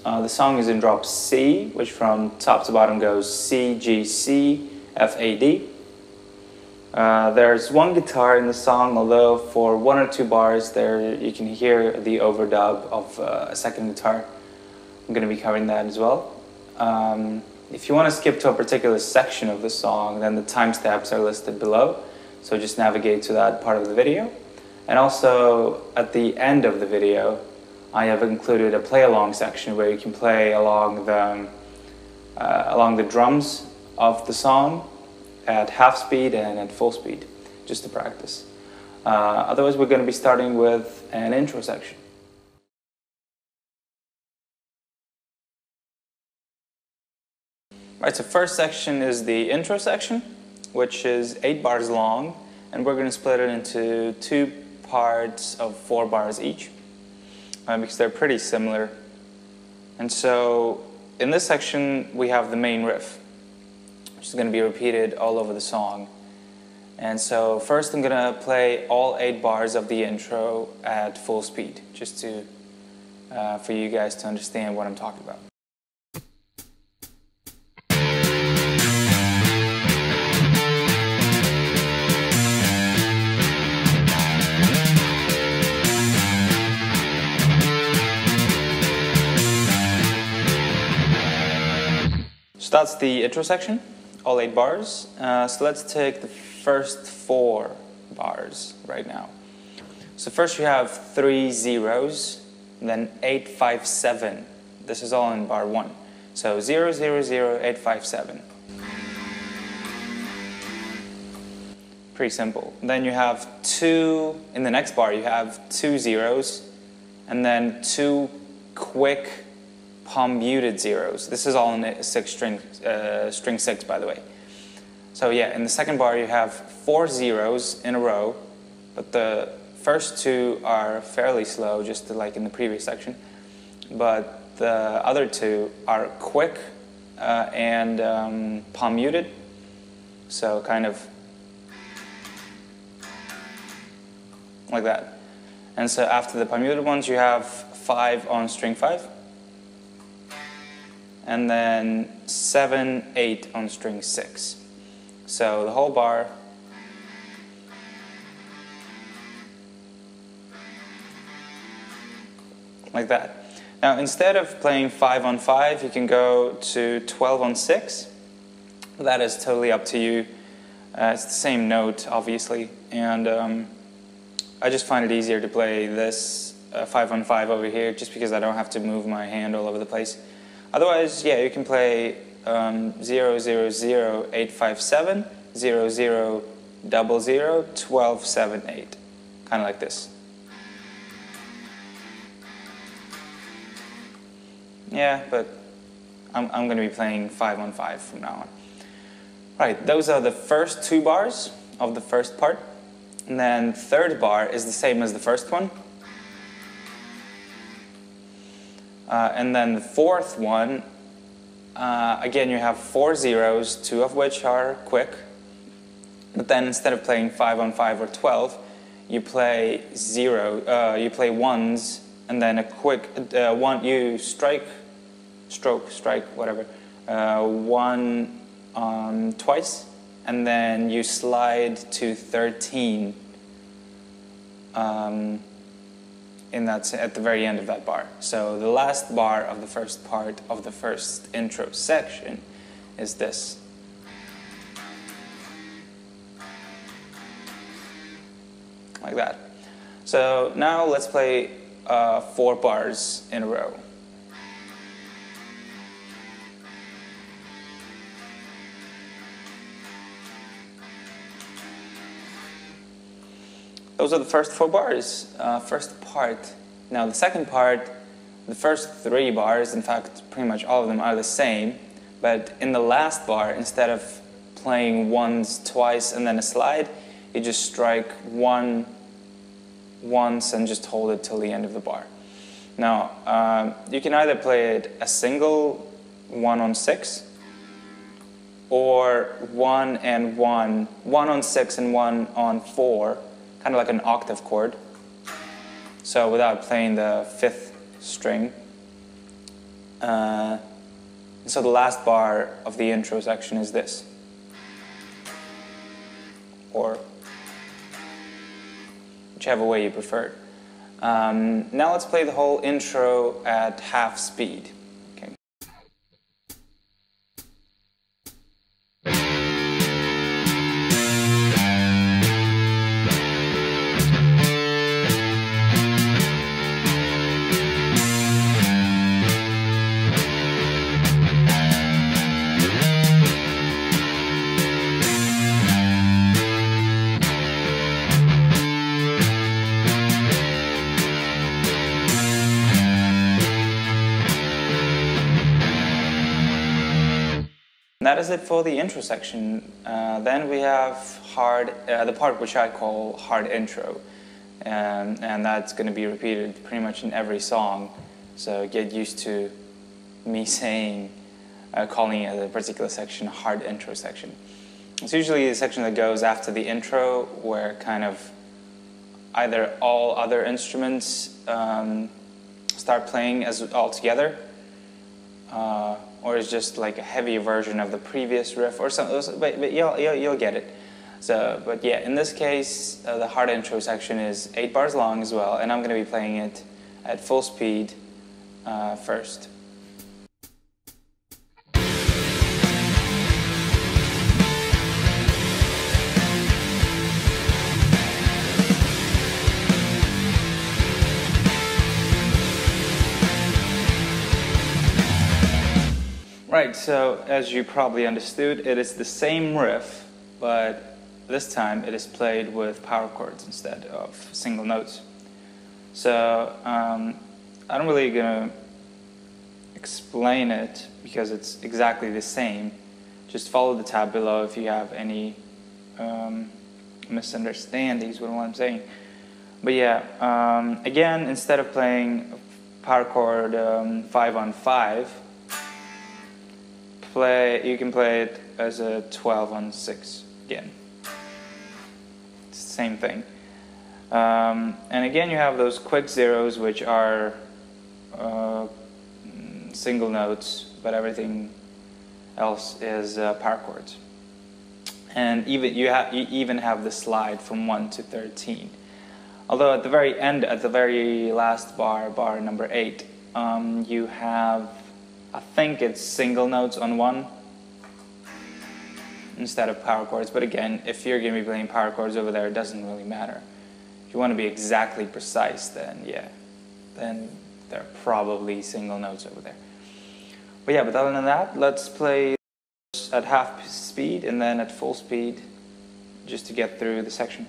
The song is in drop C, which from top to bottom goes C, G, C, F, A, D. There's one guitar in the song, although for 1 or 2 bars there you can hear the overdub of a second guitar. I'm going to be covering that as well. If you want to skip to a particular section of the song, then the timestamps are listed below, so just navigate to that part of the video. And also at the end of the video I have included a play-along section where you can play along the drums of the song at half speed and at full speed, just to practice. Otherwise, we're going to be starting with an intro section. Right, so first section is the intro section, which is 8 bars long, and we're going to split it into 2 parts of 4 bars each, because they're pretty similar. And so in this section we have the main riff, which is going to be repeated all over the song. And so first I'm going to play all 8 bars of the intro at full speed, just to for you guys to understand what I'm talking about. So that's the intro section, all 8 bars. So let's take the first 4 bars right now. So first you have 3 zeros, and then 8, 5, 7. This is all in bar 1. So 0, 0, 0, 8, 5, 7. Pretty simple. Then you have 2, in the next bar you have 2 zeros, and then 2 quick palm muted zeros. This is all in string 6, by the way. So yeah, in the second bar you have 4 zeros in a row, but the first 2 are fairly slow, just like in the previous section. But the other 2 are quick and palm muted. So kind of like that. And so after the palm muted ones you have 5 on string 5. And then 7, 8 on string 6. So the whole bar like that. Now instead of playing 5 on 5, you can go to 12 on 6. That is totally up to you. It's the same note, obviously, and I just find it easier to play this 5 on 5 over here, just because I don't have to move my hand all over the place. Otherwise, yeah, you can play 0, 0, 0, 8, 5, 7, 0, 0, 0, 0, 12, 7, 8. Kind of like this. Yeah, but I'm going to be playing 5 on 5 from now on. Right, those are the first 2 bars of the first part. And then the third bar is the same as the first one. And then the fourth one, again you have 4 zeros, 2 of which are quick. But then instead of playing 5 on 5 or 12, you play you play ones, and then a quick one. You strike, whatever, 1 twice, and then you slide to 13. At the very end of that bar. So the last bar of the first part of the first intro section is this. Like that. So now let's play 4 bars in a row. Those are the first 4 bars, first part. Now the second part, the first 3 bars, in fact pretty much all of them are the same, but in the last bar, instead of playing ones twice and then a slide, you just strike 1 once and just hold it till the end of the bar. Now you can either play it a single 1 on 6, or 1 and 1, 1 on 6 and 1 on 4, kind of like an octave chord, so without playing the 5th string. So the last bar of the intro section is this. Or whichever way you prefer. Now let's play the whole intro at half speed. Okay. That is it for the intro section. Then we have the part which I call hard intro, and that's going to be repeated pretty much in every song. So get used to me saying, calling it a particular section hard intro section. It's usually the section that goes after the intro, where kind of either all other instruments start playing as all together. Or it's just like a heavy version of the previous riff or something, but you'll get it. So, but yeah, in this case, the hard intro section is 8 bars long as well, and I'm going to be playing it at full speed first. Right, so as you probably understood, it is the same riff, but this time it is played with power chords instead of single notes. So I'm really gonna explain it because it's exactly the same. Just follow the tab below if you have any misunderstandings with what I'm saying. But yeah, again, instead of playing power chord 5 on 5, you can play it as a 12 on 6 again. It's the same thing. And again, you have those quick zeros, which are single notes, but everything else is power chords. And you even have the slide from 1 to 13. Although at the very end, at the very last bar number 8, you have, I think it's single notes on 1 instead of power chords. But again, if you're going to be playing power chords over there, it doesn't really matter. If you want to be exactly precise, then yeah, then there are probably single notes over there. But yeah, but other than that, let's play at half speed and then at full speed just to get through the section.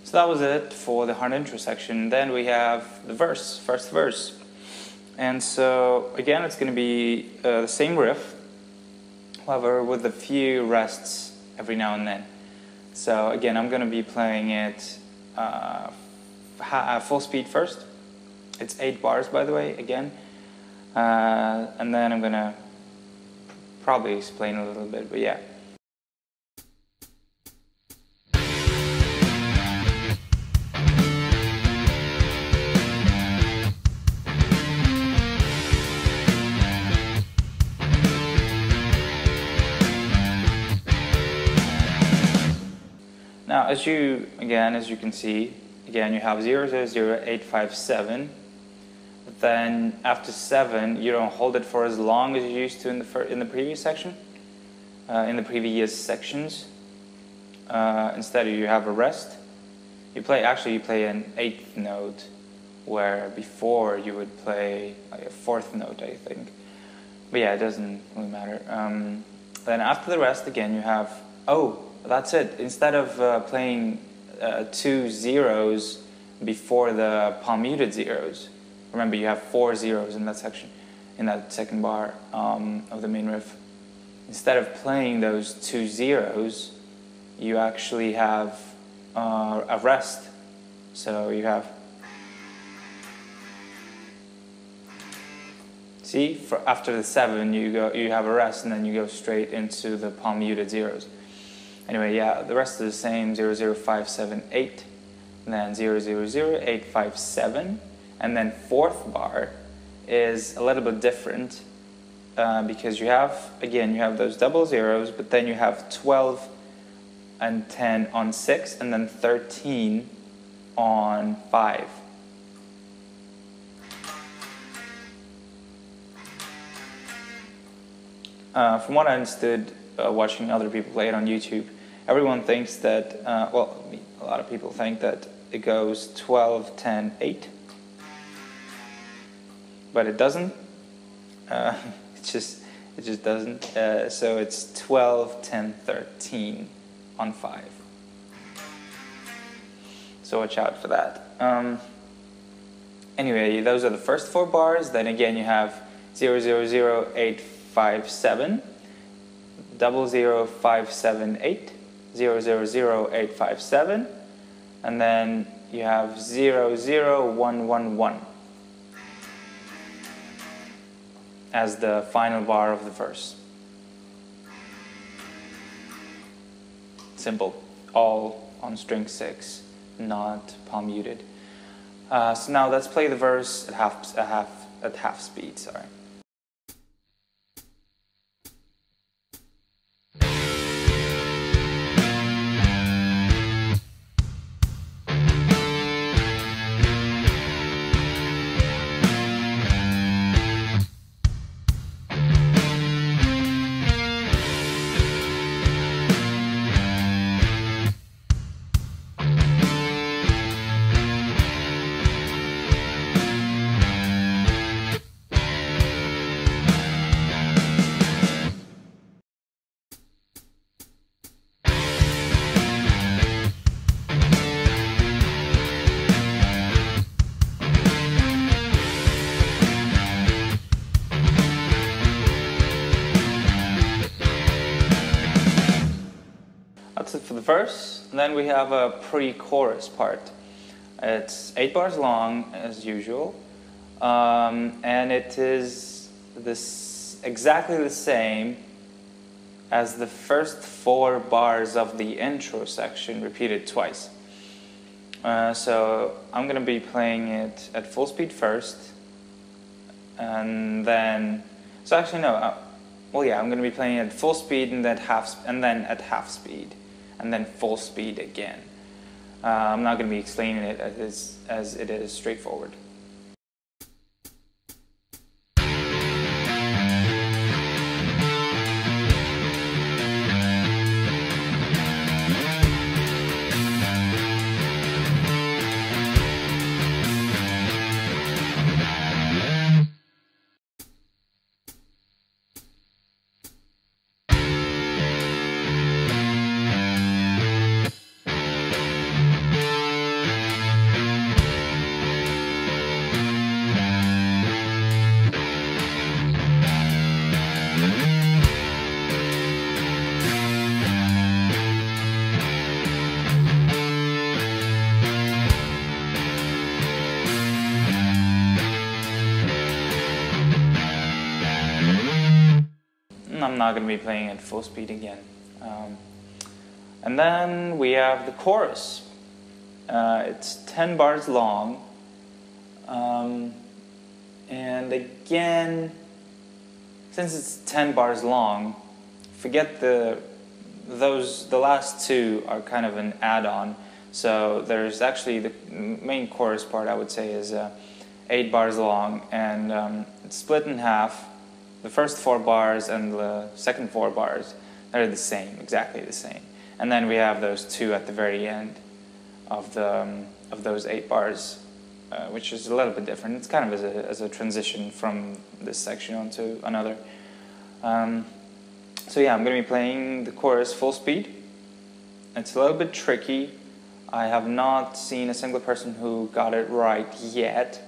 So that was it for the hard intro section. Then we have the first verse. And so again, it's going to be the same riff, however with a few rests every now and then. So again, I'm going to be playing it full speed first. It's 8 bars, by the way, again. And then I'm going to probably explain a little bit, but yeah. Now, as you can see, again, you have 0, 0, 0, 8, 5, 7. But then after 7, you don't hold it for as long as you used to in the previous section, in the previous sections. Instead, you have a rest. You play an 8th note where before you would play like a fourth note, I think. But yeah, it doesn't really matter. Then after the rest, again, you have, oh, that's it. Instead of playing 2 zeros before the palm muted zeros, remember you have 4 zeros in that section, in that second bar of the main riff. Instead of playing those 2 zeros, you actually have a rest. So you have, see, after the 7 you have a rest, and then you go straight into the palm muted zeros. Anyway, yeah, the rest is the same, 0, 0, 5, 7, 8, and then 0, 0, 0, 8, 5, 7, and then fourth bar is a little bit different because you have, again, you have those double zeros, but then you have 12 and 10 on 6, and then 13 on 5. From what I understood watching other people play it on YouTube, everyone thinks that, well, a lot of people think that it goes 12, 10, 8, but it doesn't. It just doesn't. So it's 12, 10, 13 on 5. So watch out for that. Anyway, those are the first 4 bars. Then again, you have 0, 0, 0, 8, 5, 7, 0, 0, 5, 7, 8, 0, 0, 0, 8, 5, 7, and then you have 0, 0, 1, 1, 1 as the final bar of the verse. Simple, all on string 6, not palm muted. So now let's play the verse at half speed. Sorry. That's it for the verse. And then we have a pre-chorus part. It's 8 bars long, as usual, and it is exactly the same as the first 4 bars of the intro section, repeated twice. So I'm going to be playing it at full speed first, and then, so actually no, well yeah, I'm going to be playing it at full speed and then at half speed, and then full speed again. I'm not going to be explaining it as it is straightforward. I'm not going to be playing at full speed again. And then we have the chorus. It's 10 bars long. And again, since it's 10 bars long, forget the last 2 are kind of an add-on. So there's actually the main chorus part, I would say, is 8 bars long, and it's split in half. The first 4 bars and the second 4 bars, they're the same, exactly the same. And then we have those 2 at the very end of those 8 bars which is a little bit different. It's kind of as a transition from this section onto another. So yeah, I'm going to be playing the chorus full speed. It's a little bit tricky. I have not seen a single person who got it right yet.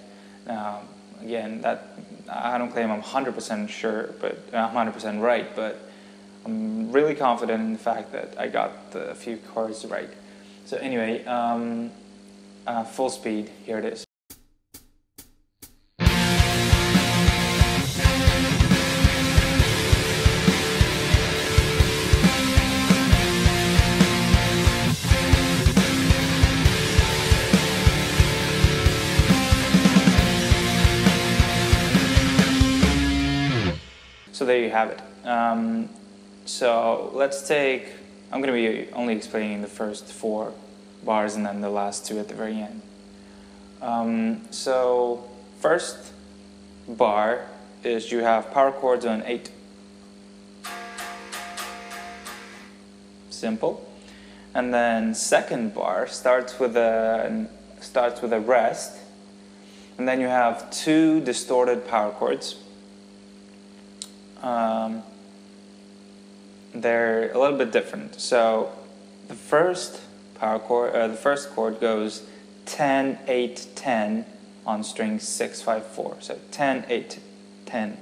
Again, that I don't claim I'm 100% sure, but I'm 100% right, but I'm really confident in the fact that I got the few chords right. So anyway, full speed, here it is. So there you have it. So let's take, I'm going to be only explaining the first 4 bars and then the last 2 at the very end. So first bar is you have power chords on 8. Simple. And then second bar starts with a rest, and then you have 2 distorted power chords. They're a little bit different. So the first power chord, the first chord goes 10, 8, 10 on string 6, 5, 4. So 10, 8, 10.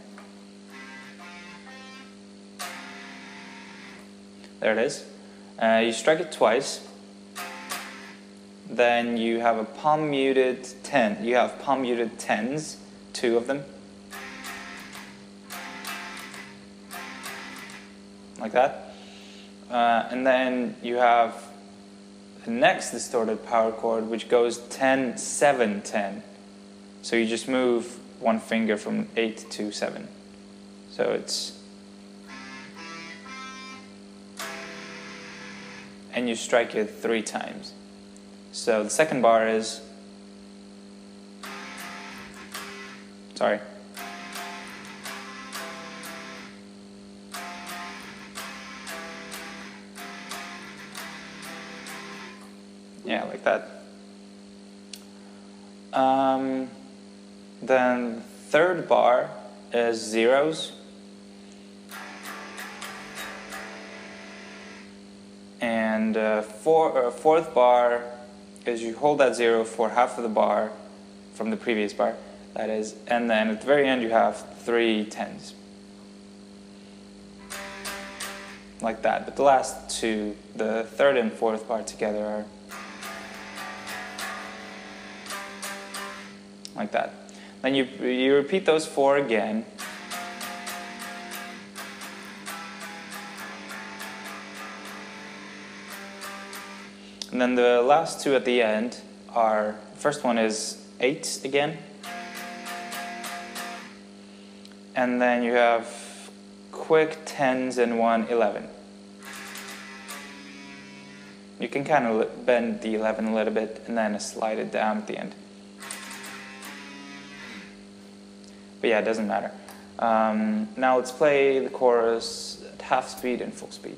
There it is. You strike it twice. Then you have a palm muted 10. You have palm muted 10s, 2 of them. Like that. And then you have the next distorted power chord, which goes 10, 7, 10. So you just move one finger from 8 to 7. So it's... and you strike it 3 times. So the second bar is... sorry. Yeah, like that. Then third bar is zeros. And fourth bar is you hold that 0 for half of the bar from the previous bar, that is, and then at the very end you have 3 10s. Like that. But the last 2, the third and fourth bar together are like that. Then you repeat those 4 again. And then the last 2 at the end are, the first one is 8 again. And then you have quick 10s and 1 11. You can kind of bend the 11 a little bit and then slide it down at the end. But yeah, it doesn't matter. Now let's play the chorus at half speed and full speed.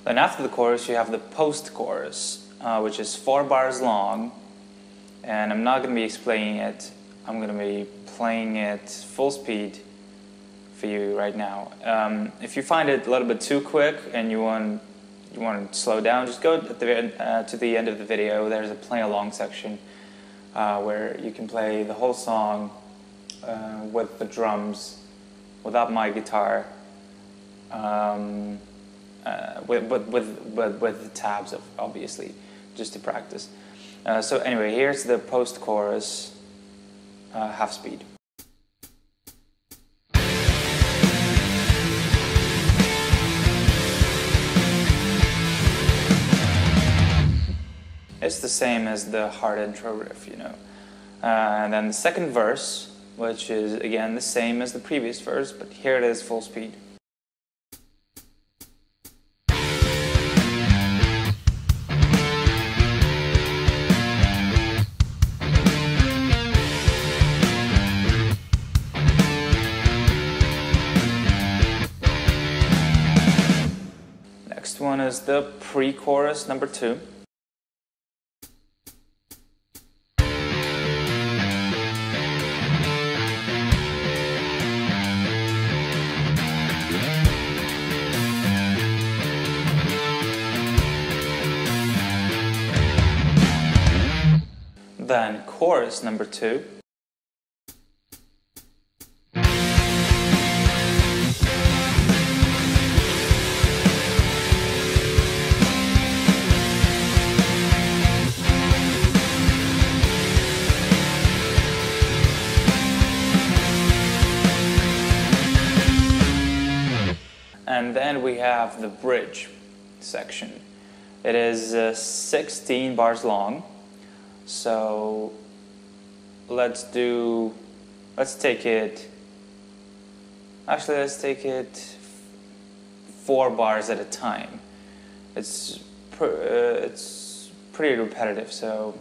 Then after the chorus you have the post-chorus, which is 4 bars long, and I'm not going to be explaining it, I'm going to be playing it full speed for you right now. If you find it a little bit too quick and you want to slow down, just go at to the end of the video. There's a play along section where you can play the whole song with the drums, without my guitar, with the tabs, obviously, just to practice. So anyway, here's the post-chorus half speed. It's the same as the hard intro riff, you know. And then the second verse, which is again the same as the previous verse, but here it is full speed. Next one is the pre-chorus number 2. Then chorus number 2. And then we have the bridge section. It is 16 bars long. So let's take it 4 bars at a time. It's pretty repetitive, so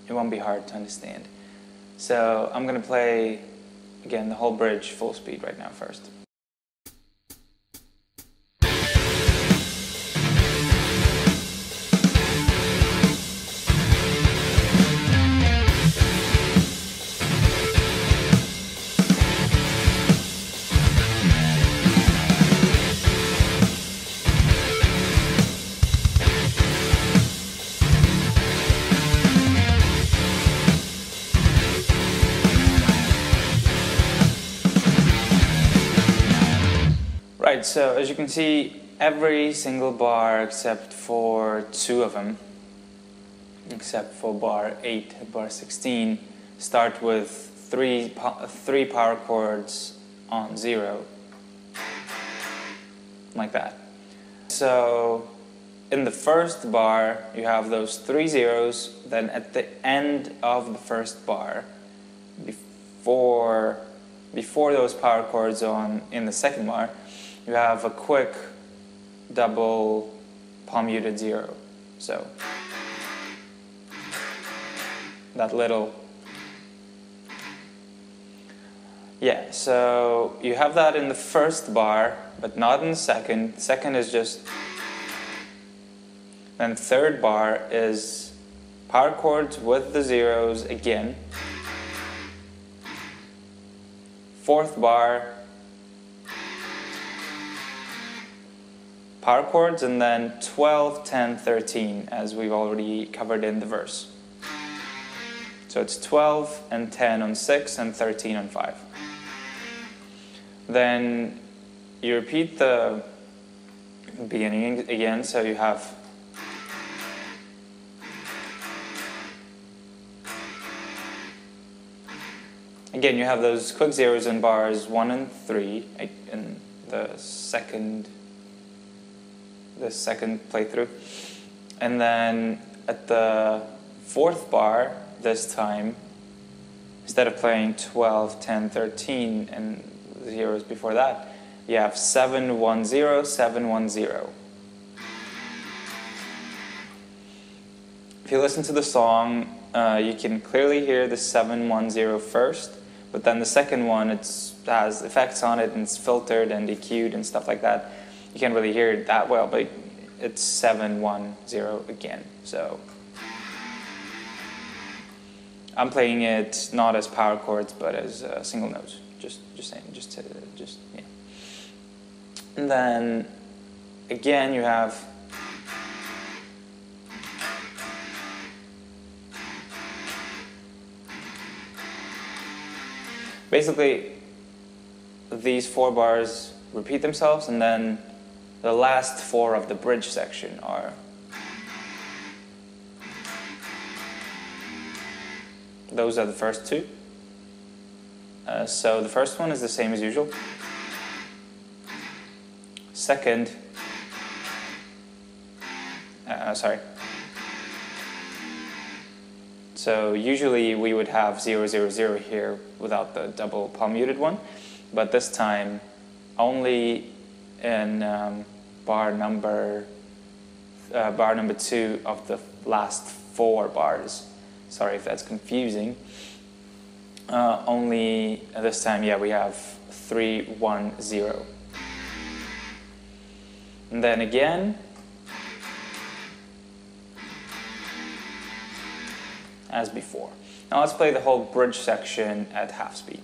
it won't be hard to understand. So I'm gonna play again the whole bridge full speed right now first. Right, so as you can see, every single bar except for 2 of them, except for bar 8 and bar 16, start with three power chords on 0, like that. So in the first bar, you have those 3 zeros, then at the end of the first bar, before those power chords in the second bar, you have a quick double palm muted 0. So that little, yeah, so you have that in the first bar, but not in the second. Second is just, then third bar is power chords with the zeros again. Fourth bar, power chords, and then 12, 10, 13, as we've already covered in the verse. So it's 12 and 10 on 6 and 13 on 5. Then you repeat the beginning again, so you have again, you have those quick zeros in bars 1 and 3 in the second playthrough. And then at the fourth bar, this time, instead of playing 12, 10, 13 and zeros before that, you have 7, 1, 0, 7, 1, 0. If you listen to the song, you can clearly hear the 7, 1, 0 first, but then the second one, it has effects on it and it's filtered and EQ'd and stuff like that. You can't really hear it that well, but it's 7, 1, 0 again. So I'm playing it not as power chords, but as single notes. Just saying, yeah. And then again, you have Basically, these 4 bars repeat themselves, and then the last 4 of the bridge section are those are the first 2. So the first one is the same as usual. Second, so usually we would have 0, 0, 0 here without the double palm muted one, but this time only in bar number 2 of the last 4 bars. Sorry if that's confusing. Only this time, yeah, we have 3, 1, 0. And then again, as before. Now let's play the whole bridge section at half speed.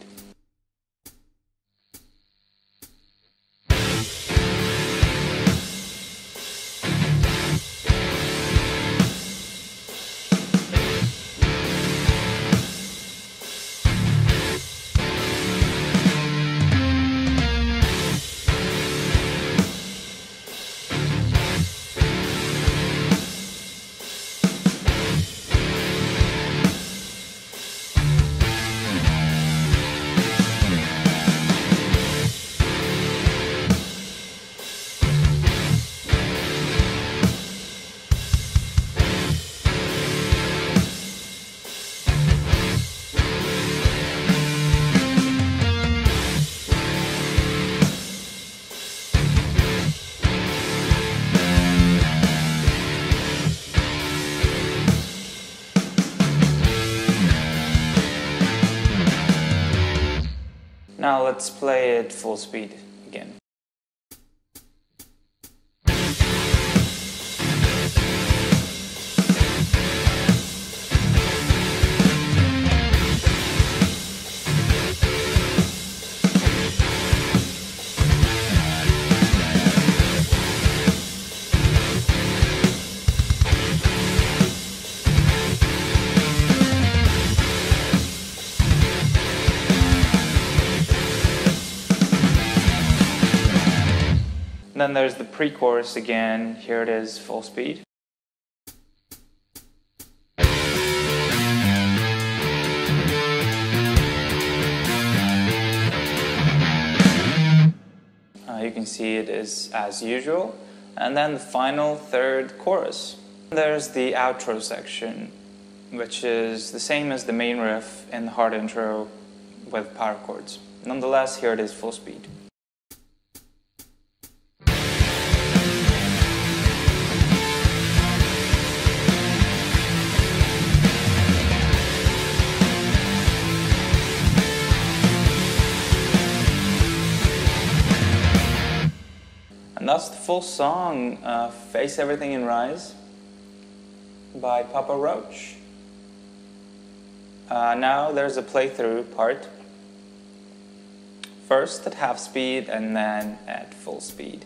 Now let's play it full speed again. Then there's the pre-chorus again. Here it is, full speed. You can see it is as usual. And then the final third chorus. There's the outro section, which is the same as the main riff in the hard intro with power chords. Nonetheless, here it is full speed. And that's the full song, Face Everything and Rise by Papa Roach. Now there's a playthrough part. First at half speed and then at full speed.